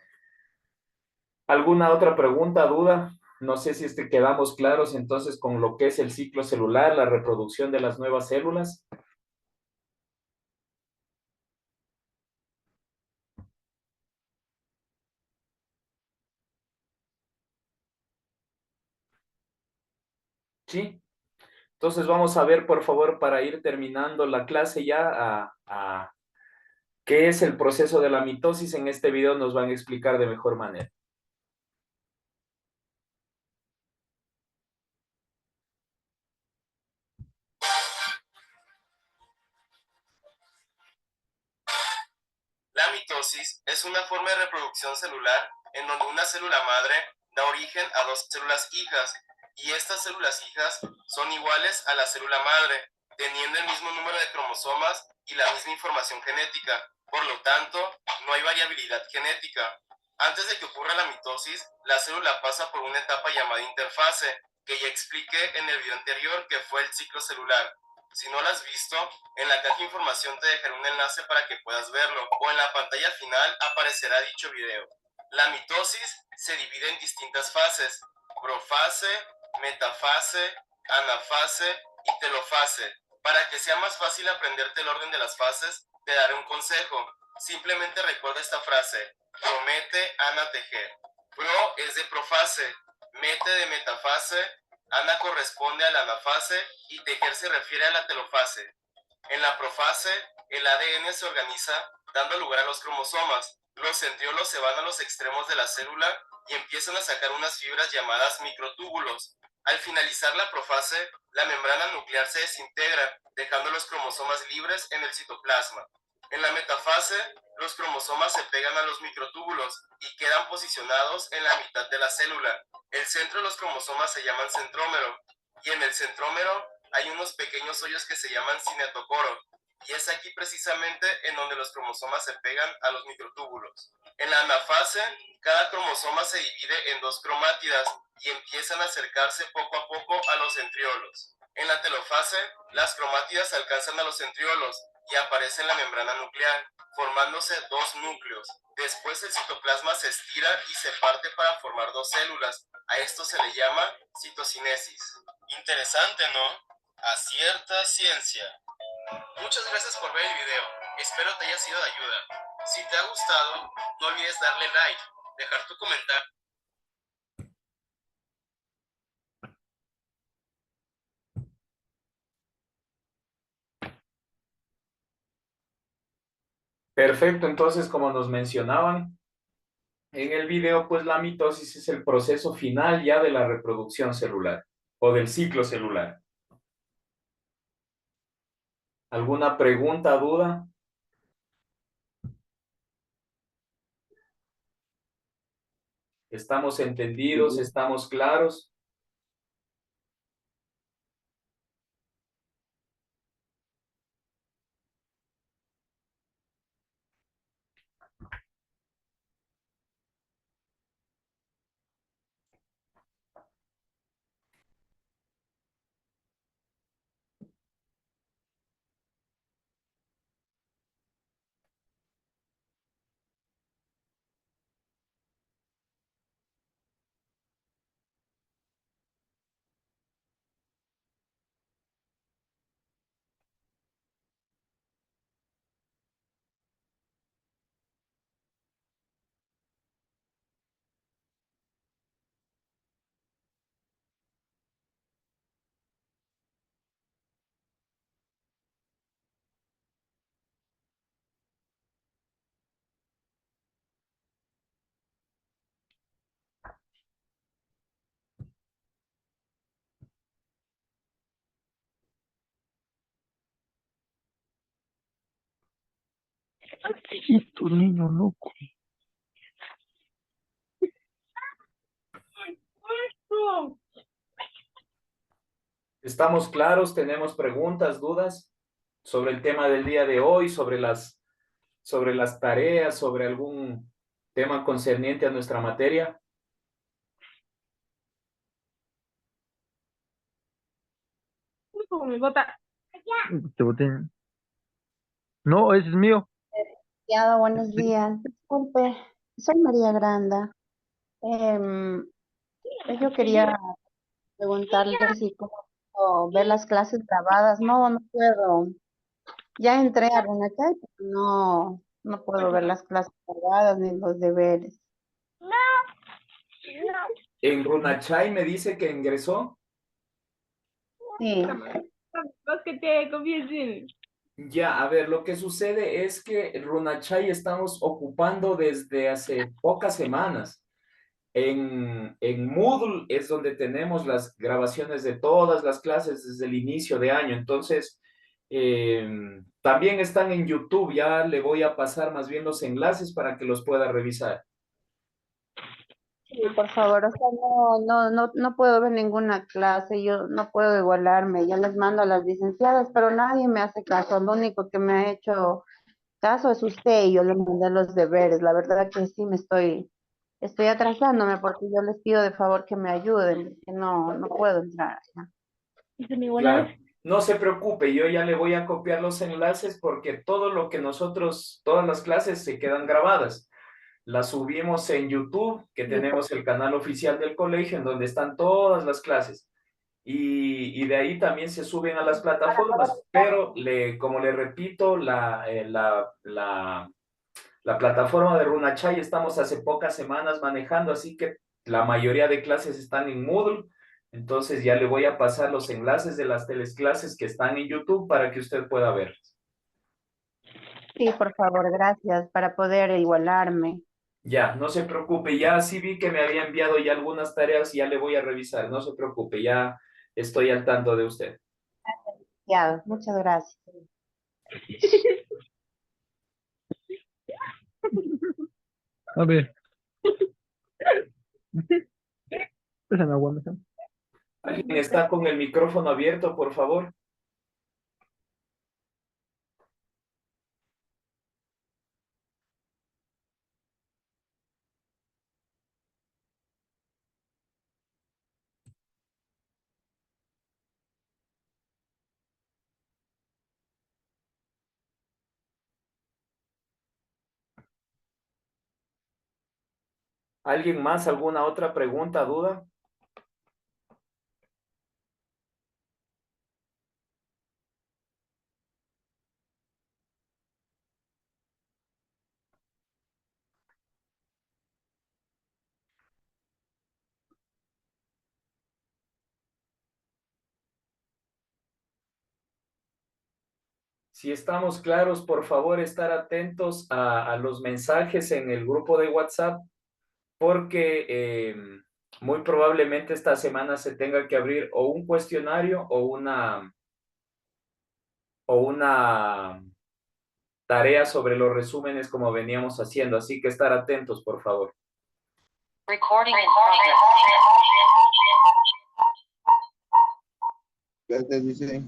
¿Alguna otra pregunta, duda? No sé si quedamos claros entonces con lo que es el ciclo celular, la reproducción de las nuevas células. Sí. Entonces vamos a ver, por favor, para ir terminando la clase ya, qué es el proceso de la mitosis. En este video nos van a explicar de mejor manera. La mitosis es una forma de reproducción celular en donde una célula madre da origen a dos células hijas y estas células hijas son iguales a la célula madre, teniendo el mismo número de cromosomas y la misma información genética. Por lo tanto, no hay variabilidad genética. Antes de que ocurra la mitosis, la célula pasa por una etapa llamada interfase, que ya expliqué en el video anterior, que fue el ciclo celular. Si no lo has visto, en la caja de información te dejaré un enlace para que puedas verlo, o en la pantalla final aparecerá dicho video. La mitosis se divide en distintas fases: profase, metafase, anafase y telofase. Para que sea más fácil aprenderte el orden de las fases, te daré un consejo. Simplemente recuerda esta frase: promete, Ana, tejer. Pro es de profase, mete de metafase, Ana corresponde a la anafase y tejer se refiere a la telofase. En la profase, el ADN se organiza dando lugar a los cromosomas. Los centriolos se van a los extremos de la célula y empiezan a sacar unas fibras llamadas microtúbulos. Al finalizar la profase, la membrana nuclear se desintegra, dejando los cromosomas libres en el citoplasma. En la metafase, los cromosomas se pegan a los microtúbulos y quedan posicionados en la mitad de la célula. El centro de los cromosomas se llama centrómero, y en el centrómero hay unos pequeños hoyos que se llaman cinetocoro, y es aquí precisamente en donde los cromosomas se pegan a los microtúbulos. En la anafase, cada cromosoma se divide en dos cromátidas y empiezan a acercarse poco a poco a los centriolos. En la telofase, las cromátidas alcanzan a los centriolos y aparece en la membrana nuclear, formándose dos núcleos. Después el citoplasma se estira y se parte para formar dos células. A esto se le llama citocinesis. Interesante, ¿no? Acierta ciencia. Muchas gracias por ver el video. Espero te haya sido de ayuda. Si te ha gustado, no olvides darle like, dejar tu comentario. Perfecto, entonces como nos mencionaban en el video, pues la mitosis es el proceso final ya de la reproducción celular o del ciclo celular. ¿Alguna pregunta, duda? ¿Estamos entendidos? ¿Estamos claros? Tu niño loco. ¿Estamos claros? ¿Tenemos preguntas, dudas sobre el tema del día de hoy, sobre las tareas, sobre algún tema concerniente a nuestra materia? Me bota. Te boté. No, ese es mío. Buenos días. Disculpe, soy María Granda. Em, yo quería preguntarle si cómo puedo ver las clases grabadas. No, no puedo. Ya entré a Runachay, pero no puedo ver las clases grabadas ni los deberes. En Runachay me dice que ingresó. Sí, Que te confiesen. Ya, a ver, lo que sucede es que Runachay estamos ocupando desde hace pocas semanas. En Moodle es donde tenemos las grabaciones de todas las clases desde el inicio de año. Entonces, También están en YouTube, ya le voy a pasar más bien los enlaces para que los pueda revisar. Sí, por favor, o sea, no puedo ver ninguna clase, yo no puedo igualarme, yo les mando a las licenciadas, pero nadie me hace caso, lo único que me ha hecho caso es usted y yo le mandé los deberes, la verdad que sí estoy atrasándome porque yo les pido de favor que me ayuden, que no puedo entrar. Claro, no se preocupe, yo ya le voy a copiar los enlaces porque todo lo que todas las clases se quedan grabadas. Las subimos en YouTube, que tenemos el canal oficial del colegio, en donde están todas las clases. Y de ahí también se suben a las plataformas, pero como le repito, la plataforma de Runachay estamos hace pocas semanas manejando, así que la mayoría de clases están en Moodle, entonces ya le voy a pasar los enlaces de las telesclases que están en YouTube para que usted pueda verlas. Sí, por favor, gracias, para poder igualarme. Ya, no se preocupe, ya sí vi que me había enviado ya algunas tareas y ya le voy a revisar, no se preocupe, ya estoy al tanto de usted. Ya, muchas gracias. A ver. Pésame agua, mesa. ¿Alguien está con el micrófono abierto, por favor? ¿Alguien más? ¿Alguna otra pregunta, duda? Si estamos claros, por favor, estar atentos a los mensajes en el grupo de WhatsApp, porque muy probablemente esta semana se tenga que abrir o un cuestionario o una tarea sobre los resúmenes como veníamos haciendo. Así que estar atentos, por favor. Gracias, dice.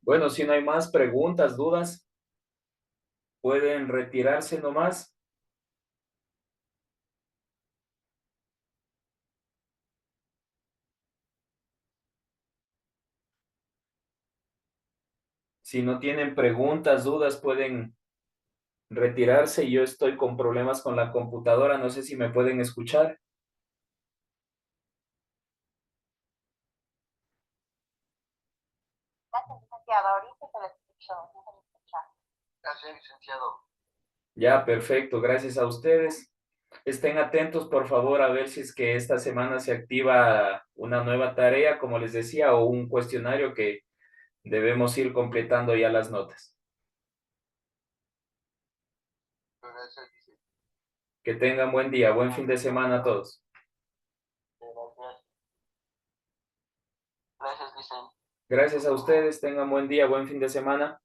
Bueno, si no hay más preguntas, dudas, pueden retirarse nomás. Si no tienen preguntas, dudas, pueden retirarse. Yo estoy con problemas con la computadora, no sé si me pueden escuchar. Gracias, licenciado. Ahorita se lo escucho. Gracias, licenciado. Ya, perfecto, gracias a ustedes. Estén atentos, por favor, a ver si es que esta semana se activa una nueva tarea, como les decía, o un cuestionario que debemos ir completando ya las notas. Gracias, licenciado. Que tengan buen día, buen fin de semana a todos. Gracias, licenciado. Gracias a ustedes, tengan buen día, buen fin de semana.